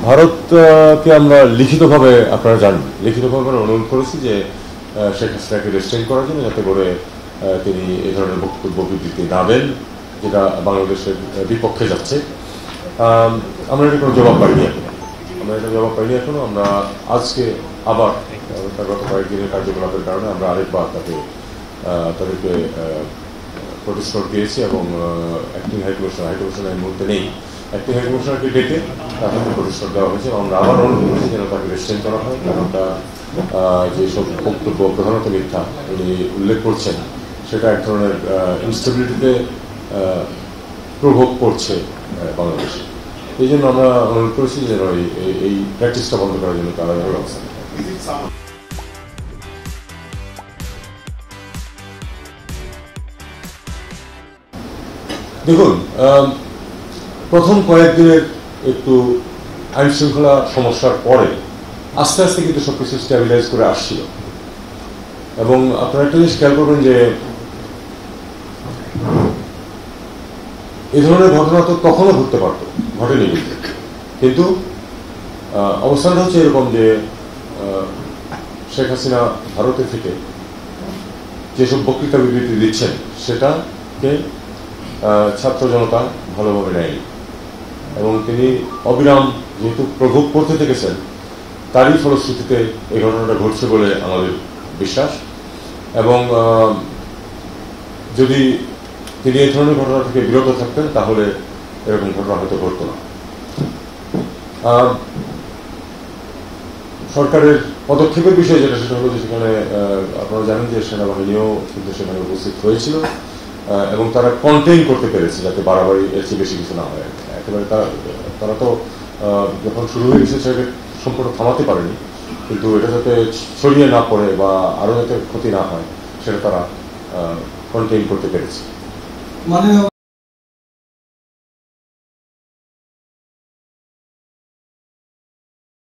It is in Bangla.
ভারতকে আমরা লিখিতভাবে, আপনারা জানেন, লিখিতভাবে অনুরোধ করেছি যে শেখ হাসিনাকে রেস্ট্রেন করার জন্য, যাতে করে তিনি এই ধরনের বক্তব্য বিবৃতি না দেন যেটা বাংলাদেশের বিপক্ষে যাচ্ছে। আমরা এটা কোনো জবাব পাইনি এখনো। আমরা আজকে আবার গত কয়েকদিনের কার্যকলাপের কারণে আমরা আরেকবার তাদেরকে প্রতিশ্রুতি নোট দিয়েছি এবং অ্যাক্টিং হাইকমিশনার এই মুহূর্তে নেই, অ্যাক্টিং হাইকমিশনারকে ডেকে তাদেরকে প্রতিশ্রুতি দেওয়া হয়েছে এবং আমরা আবার অনুরোধ করেছি যেন তাকে রেস্ট্রেন করা হয়, কারণ যেসব বক্তব্য প্রধানত মিথ্যা উনি উল্লেখ করছেন সেটা এক ধরনের ইনস্টেবিলিটিতে প্রভোগ করছে বাংলাদেশে। এই জন্য আমরা অনুরোধ করেছি যেন এই প্র্যাকটিসটা বন্ধ করার জন্য তারা ব্যবস্থা। দেখুন, প্রথম কয়েকদিনের একটু আইন শৃঙ্খলা সমস্যার পরে আস্তে আস্তে কিন্তু সবকিছু স্ট্যাবিলাইজ করে আসছিল এবং আপনারা একটা জিনিস খেয়াল করবেন যে এই ধরনের ঘটনা তো কখনো ঘটতে পারত, ঘটেনি কিন্তু অবস্থানটা হচ্ছে এরকম যে শেখ হাসিনা ভারতে থেকে যেসব বক্তৃতা বিবৃতি দিচ্ছেন সেটাকে ছাত্র জনতা ভালোভাবে নেয়নি এবং তিনি অবিরাম যেহেতু প্রভোগ করতে থেকেছেন, তারই ফলশ্রুতিতে এই ঘটনাটা ঘটছে বলে আমাদের বিশ্বাস। এবং যদি তিনি এই ধরনের ঘটনা থেকে বিরত থাকতেন তাহলে এরকম ঘটনা হয়তো ঘটত না। সরকারের পদক্ষেপের বিষয়ে যেটা, সেটা হলো যে সেখানে আপনারা জানেন যে সেনাবাহিনীও কিন্তু সেখানে উপস্থিত হয়েছিল এবং তারা কন্টেইন করতে পেরেছে যাতে বাড়াবাড়ি এর চেয়ে বেশি কিছু না হয়। একেবারে তারা তো যখন শুরু হয়ে গেছে সেটাকে সম্পূর্ণ থামাতে পারেনি, কিন্তু এটা যাতে ছড়িয়ে না পড়ে বা আরও যাতে ক্ষতি না হয় সেটা তারা কন্টেইন করতে পেরেছে। মানে